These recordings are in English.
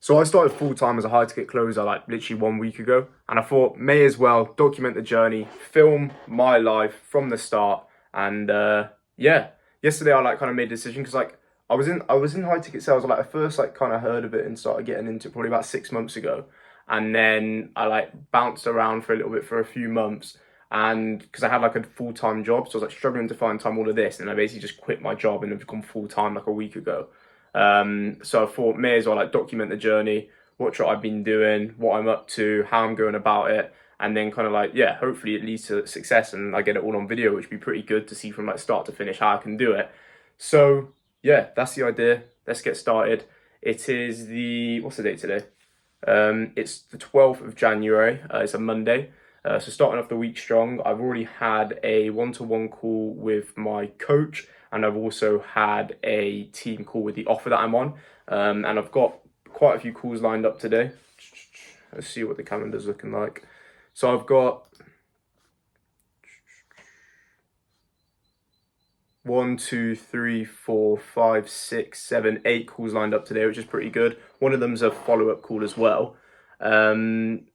So I started full-time as a high-ticket closer like literally 1 week ago, and I thought may as well document the journey, film my life from the start. And yeah, yesterday I like kind of made a decision because like I was in high-ticket sales like I first like kind of heard of it and started getting into it probably about 6 months ago, and then I like bounced around for a little bit for a few months. And because I had like a full-time job, so I was like struggling to find time all of this, and I basically just quit my job and have become full-time like a week ago. So I thought may as well like document the journey, watch what I've been doing, what I'm up to, how I'm going about it, and then kind of like, yeah, hopefully it leads to success and I get it all on video, which would be pretty good to see from like start to finish how I can do it. So yeah, that's the idea. Let's get started. It is what's the date today? It's the 12th of January. It's a Monday. So starting off the week strong, I've already had a one-to-one call with my coach, and I've also had a team call with the offer that I'm on. And I've got quite a few calls lined up today. Let's see what the calendar's looking like. So I've got 1, 2, 3, 4, 5, 6, 7, 8 calls lined up today, which is pretty good. One of them's a follow-up call as well.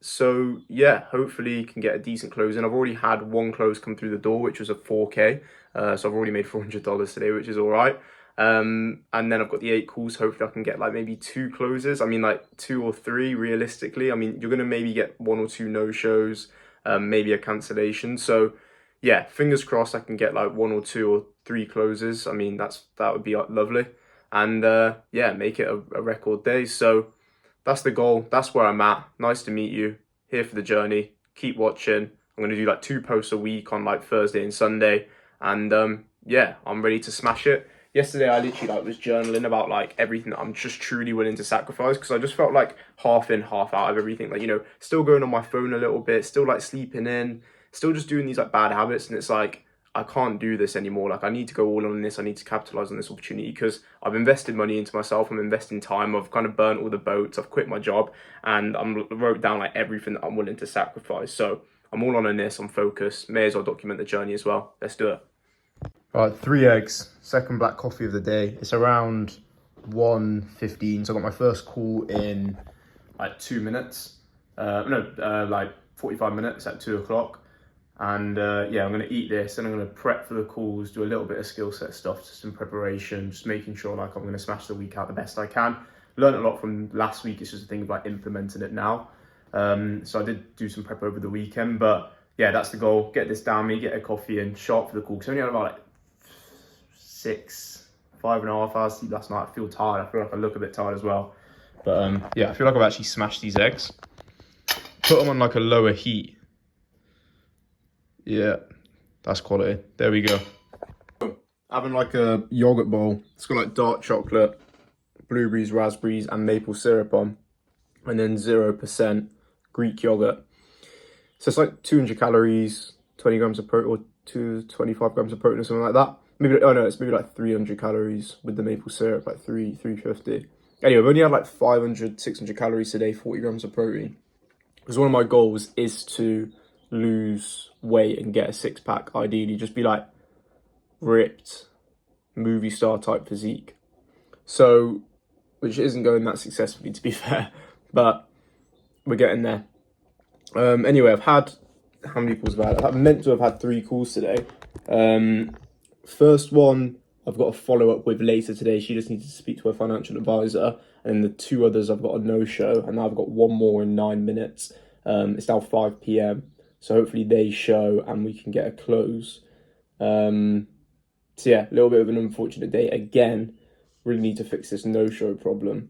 So yeah, hopefully you can get a decent close in. I've already had one close come through the door, which was a 4K. So I've already made $400 today, which is all right. And then I've got the 8 calls. Hopefully I can get like maybe 2 closes. I mean, like 2 or 3 realistically. I mean, you're going to maybe get 1 or 2 no-shows, maybe a cancellation. So yeah, fingers crossed I can get like 1 or 2 or 3 closes. I mean, that would be lovely. And yeah, make it a record day. So that's the goal. That's where I'm at. Nice to meet you. Here for the journey. Keep watching. I'm going to do like 2 posts a week on like Thursday and Sunday. And yeah, I'm ready to smash it. Yesterday I literally like was journaling about like everything that I'm just truly willing to sacrifice, because I just felt like half in, half out of everything. Like, you know, still going on my phone a little bit, still like sleeping in, still just doing these like bad habits. And it's like, I can't do this anymore. Like, I need to go all on this. I need to capitalize on this opportunity because I've invested money into myself. I'm investing time. I've kind of burnt all the boats. I've quit my job, and I wrote down like everything that I'm willing to sacrifice. So I'm all on this. I'm focused. May as well document the journey as well. Let's do it. All right, 3 eggs. Second black coffee of the day. It's around 1:15. So I got my first call in like 2 minutes. Like 45 minutes at 2 o'clock. And yeah, I'm going to eat this and I'm going to prep for the calls, do a little bit of skill set stuff, just in preparation, just making sure like I'm going to smash the week out the best I can. Learned a lot from last week. It's just a thing of like implementing it now. So I did do some prep over the weekend, but yeah, that's the goal. Get this down me, get a coffee and sharp for the call. Because I only had about like 5.5 hours sleep last night. I feel tired. I feel like I look a bit tired as well. But yeah, I feel like I've actually smashed these eggs. Put them on like a lower heat. Yeah, that's quality. There we go. Having like a yogurt bowl. It's got like dark chocolate, blueberries, raspberries, and maple syrup on, and then 0% Greek yogurt. So it's like 200 calories, 20 grams of protein, or 25 grams of protein, or something like that. Maybe, oh no, it's maybe like 300 calories with the maple syrup, like 350. Anyway, I've only had like 500, 600 calories today, 40 grams of protein. Because one of my goals is to lose weight and get a 6-pack, ideally. Just be like ripped, movie star type physique. So, which isn't going that successfully, to be fair, but we're getting there. Anyway, I've had, how many calls have I had? I'm meant to have had 3 calls today. First one, I've got a follow-up with later today. She just needs to speak to her financial advisor. And the 2 others, I've got a no-show. And now I've got 1 more in 9 minutes. It's now 5 p.m. So hopefully they show and we can get a close. So yeah, a little bit of an unfortunate day. Again, really need to fix this no-show problem.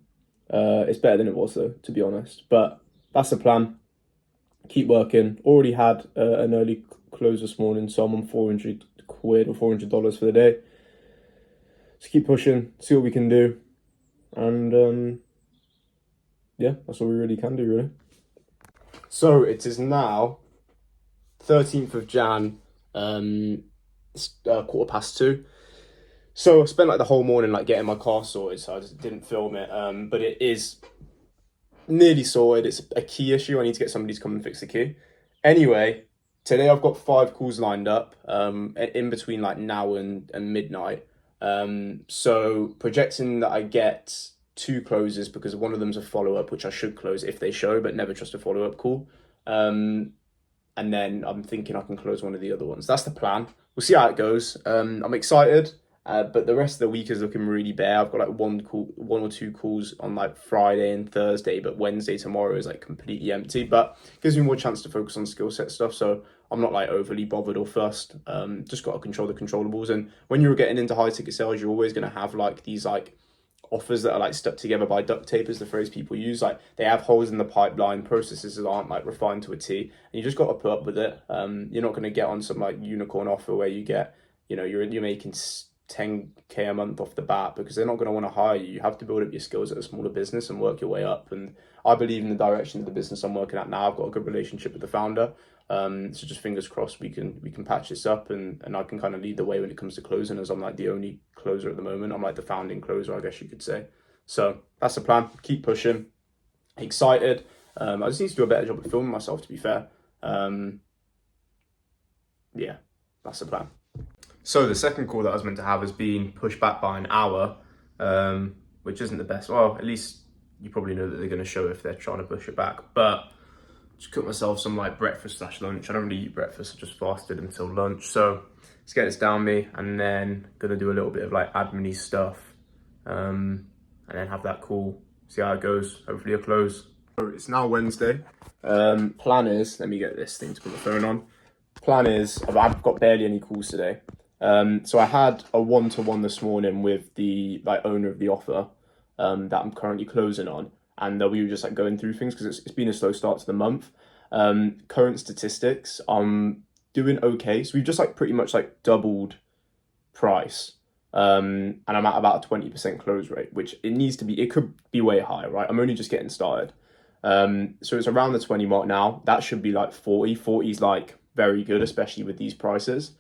It's better than it was though, to be honest. But that's the plan. Keep working. Already had an early close this morning, so I'm on 400 quid or $400 for the day. Just keep pushing, see what we can do. And yeah, that's all we really can do, really. So it is now 13th of Jan, it's 2:15. So I spent like the whole morning like getting my car sorted, so I just didn't film it. But it is nearly sorted. It's a key issue. I need to get somebody to come and fix the key. Anyway, today I've got 5 calls lined up, in between like now and midnight. So projecting that I get 2 closes because one of them's a follow-up, which I should close if they show, but never trust a follow-up call. And then I'm thinking I can close one of the other ones. That's the plan. We'll see how it goes. I'm excited, but the rest of the week is looking really bare. I've got like one or two calls on like Friday and Thursday, but Wednesday tomorrow is like completely empty. But it gives me more chance to focus on skill set stuff, so I'm not like overly bothered or fussed. Just got to control the controllables. And when you're getting into high ticket sales, you're always going to have like these like offers that are like stuck together by duct tape, is the phrase people use. Like they have holes in the pipeline, processes that aren't like refined to a T, and you just got to put up with it. You're not going to get on some like unicorn offer where you get, you know, you're making 10k a month off the bat, because they're not going to want to hire you. You have to build up your skills at a smaller business and work your way up. And I believe in the direction of the business I'm working at now. I've got a good relationship with the founder. So just fingers crossed we can patch this up, and I can kind of lead the way when it comes to closing, as I'm like the only closer at the moment. I'm like the founding closer, I guess you could say. So that's the plan. Keep pushing. Excited. I just need to do a better job of filming myself, to be fair. Yeah, that's the plan. So the second call that I was meant to have has been pushed back by an hour, which isn't the best. Well, at least you probably know that they're going to show if they're trying to push it back. But just cook myself some like breakfast / lunch. I don't really eat breakfast. I just fasted until lunch. So let's get this down me, and then gonna do a little bit of like admin-y stuff, and then have that call. See how it goes. Hopefully a close. So it's now Wednesday. Plan is, let me get this thing to put the phone on. Plan is, I've got barely any calls today. So I had a 1-to-1 this morning with the like owner of the offer that I'm currently closing on. And we were just like going through things because it's been a slow start to the month. Current statistics, I'm doing okay. So we've just like pretty much like doubled price. And I'm at about a 20% close rate, which it could be way higher, right? I'm only just getting started. So it's around the 20 mark now. That should be like 40. 40 is like very good, especially with these prices.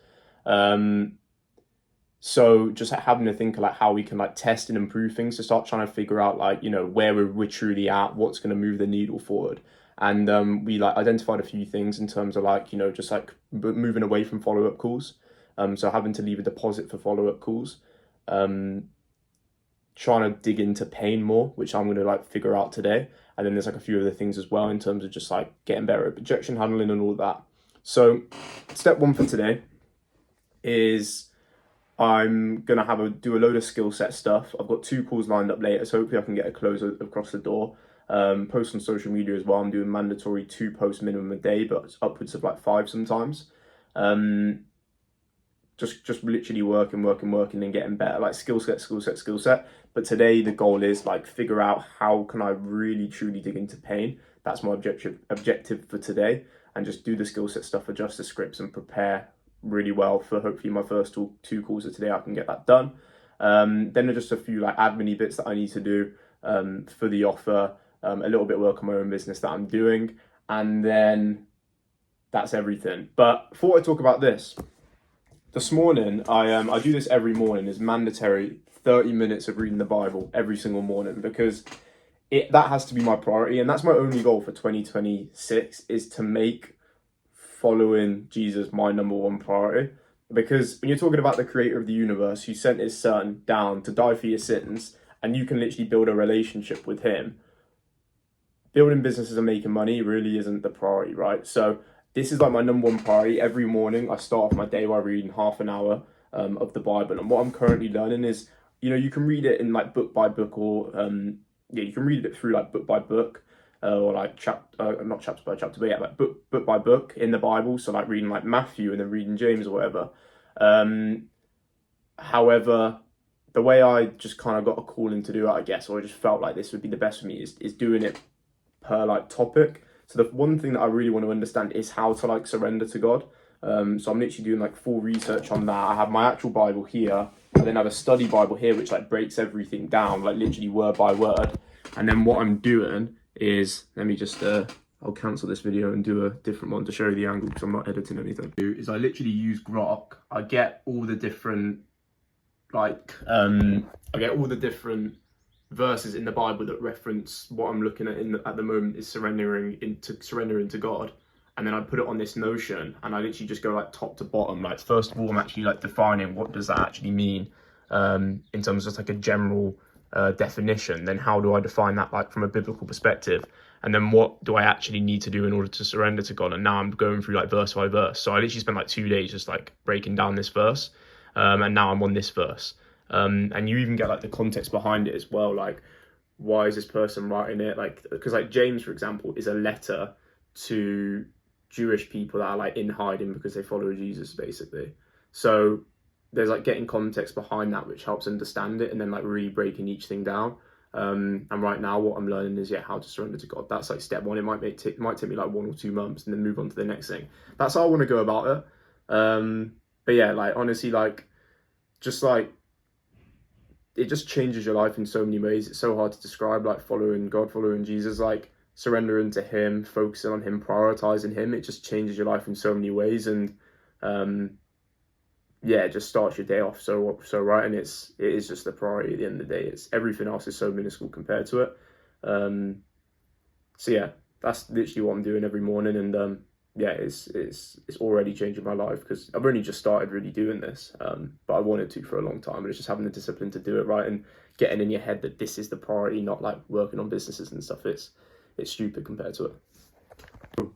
So just having to think of like how we can like test and improve things to start trying to figure out like, you know, where we're truly at, what's going to move the needle forward. And we like identified a few things in terms of like, you know, just like moving away from follow-up calls. So having to leave a deposit for follow-up calls. Trying to dig into pain more, which I'm going to like figure out today. And then there's like a few other things as well in terms of just like getting better at objection handling and all that. So step 1 for today is I'm going to do a load of skill set stuff. I've got 2 calls lined up later, so hopefully I can get a close across the door. Post on social media as well. I'm doing mandatory 2 posts minimum a day, but it's upwards of like 5 sometimes. Just literally working and getting better, like skill set. But today the goal is like figure out how can I really truly dig into pain. That's my objective for today, and just do the skill set stuff, adjust the scripts and prepare really well for hopefully my first 2 calls of today. I can get that done. Then there's just a few like admin-y bits that I need to do for the offer, a little bit of work on my own business that I'm doing, and then that's everything. But before I talk about this morning, I do this every morning. It's mandatory 30 minutes of reading the Bible every single morning, because that has to be my priority, and that's my only goal for 2026, is to make following Jesus my number 1 priority. Because when you're talking about the creator of the universe who sent his son down to die for your sins, and you can literally build a relationship with him, building businesses and making money really isn't the priority, right? So this is like my number 1 priority. Every morning I start off my day by reading half an hour of the Bible. And what I'm currently learning is, you know, you can read it in like book by book, or you can read it through like book by book, or like not chapter by chapter, but yeah, like book by book in the Bible. So like reading like Matthew and then reading James or whatever. However, the way I just kind of got a calling to do it, I guess, or I just felt like this would be the best for me, is doing it per like topic. So the one thing that I really want to understand is how to like surrender to God. So I'm literally doing like full research on that. I have my actual Bible here, and then I have a study Bible here, which like breaks everything down, like literally word by word. And then what I'm doing is, let me just, I'll cancel this video and do a different one to show you the angle, because I'm not editing anything. Is I literally use Grok. I get all the different, verses in the Bible that reference what I'm looking at the moment is surrendering to God. And then I put it on this Notion, and I literally just go like top to bottom. Like first of all, I'm actually like defining what does that actually mean, in terms of like a general definition, then how do I define that like from a biblical perspective? And then what do I actually need to do in order to surrender to God? And now I'm going through like verse by verse. So I literally spent like 2 days just like breaking down this verse. And now I'm on this verse. And you even get like the context behind it as well. Like, why is this person writing it? Like, because like James, for example, is a letter to Jewish people that are like in hiding because they follow Jesus, basically. So there's like getting context behind that, which helps understand it, and then like really breaking each thing down. And right now what I'm learning is how to surrender to God. That's like step one. It might take me like 1 or 2 months and then move on to the next thing. That's how I want to go about it. But yeah, like honestly, like just like it just changes your life in so many ways. It's so hard to describe, like following God, following Jesus, like surrendering to him, focusing on him, prioritizing him. It just changes your life in so many ways. And yeah, it just starts your day off so right, and it is just the priority at the end of the day. It's everything else is so minuscule compared to it. So yeah, that's literally what I'm doing every morning, and yeah, it's already changing my life because I've only just started really doing this, but I wanted to for a long time, and it's just having the discipline to do it right and getting in your head that this is the priority, not like working on businesses and stuff. It's stupid compared to it.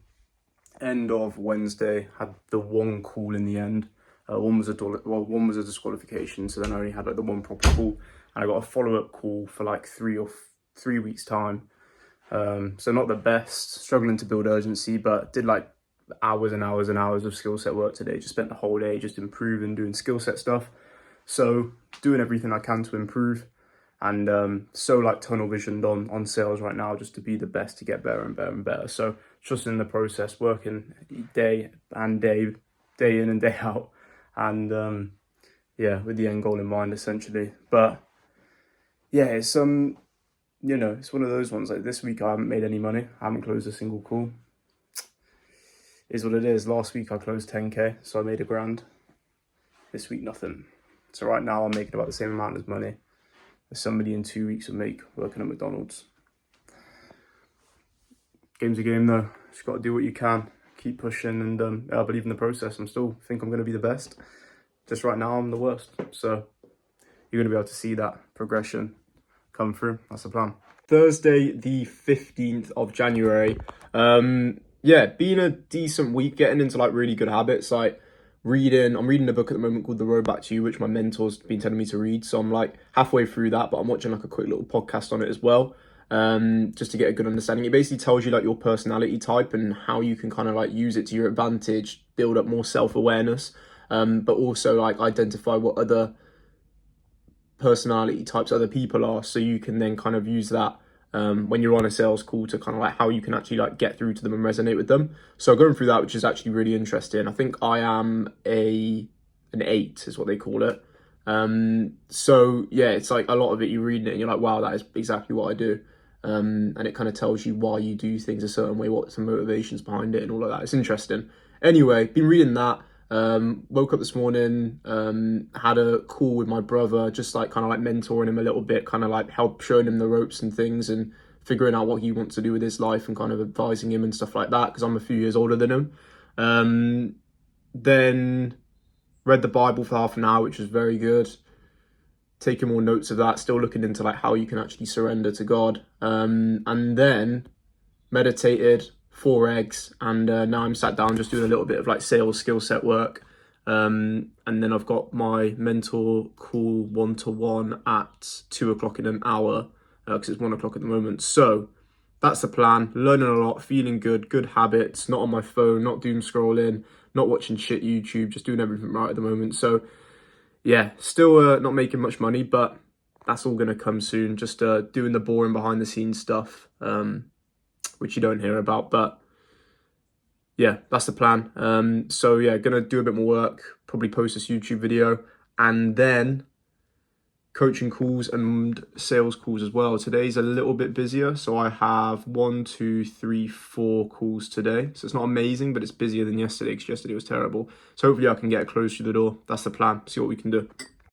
End of Wednesday, had the one call in the end. One was a disqualification, so then I only had like the one proper call, and I got a follow-up call for like 3 weeks time. So not the best, struggling to build urgency, but did like hours and hours and hours of skill set work today. Just spent the whole day just improving, doing skill set stuff. So doing everything I can to improve, and so like tunnel visioned on sales right now, just to be the best, to get better and better and better. So just in the process, working day in and day out. And yeah, with the end goal in mind, essentially. But yeah, it's you know, it's one of those ones. Like this week I haven't made any money, I haven't closed a single call. Is what it is. Last week I closed 10k, so I made $1,000. This week nothing. So right now I'm making about the same amount of money as somebody in 2 weeks would make working at McDonald's. Game's a game though, just got to do what you can. Keep pushing, and I believe in the process. I'm going to be the best. Just right now I'm the worst, so you're going to be able to see that progression come through. That's the plan. Thursday the 15th of January. Yeah, been a decent week, getting into like really good habits, like I'm reading a book at the moment called The Road Back to You, which my mentor's been telling me to read, so I'm like halfway through that, but I'm watching like a quick little podcast on it as well. Just to get a good understanding. It basically tells you like your personality type and how you can kind of like use it to your advantage, build up more self-awareness, but also like identify what other personality types other people are, so you can then kind of use that when you're on a sales call to kind of like how you can actually like get through to them and resonate with them. So going through that, which is actually really interesting. I think I am an 8 is what they call it. So yeah, it's like a lot of it, you're reading it and you're like, wow, that is exactly what I do. And it kind of tells you why you do things a certain way, what's the motivations behind it and all of that. It's interesting. Anyway, been reading that. Woke up this morning, had a call with my brother, just like kind of like mentoring him a little bit, kind of like showing him the ropes and things and figuring out what he wants to do with his life and kind of advising him and stuff like that, because I'm a few years older than him. Then read the Bible for half an hour, which was very good. Taking more notes of that, still looking into like how you can actually surrender to God. And then meditated, 4 eggs, and now I'm sat down just doing a little bit of like sales skill set work. And then I've got my mentor call 1-to-1 at 2 o'clock in an hour, because it's 1 o'clock at the moment. So that's the plan. Learning a lot, feeling good habits, not on my phone, not doom scrolling, not watching shit YouTube, just doing everything right at the moment. So yeah, still not making much money, but that's all going to come soon. Just doing the boring behind the scenes stuff, which you don't hear about. But yeah, that's the plan. So yeah, going to do a bit more work, probably post this YouTube video, and then coaching calls and sales calls as well. Today's a little bit busier, so I have 1, 2, 3, 4 calls today. So it's not amazing, but it's busier than yesterday, because yesterday was terrible. So hopefully I can get a close through the door. That's the plan. See what we can do.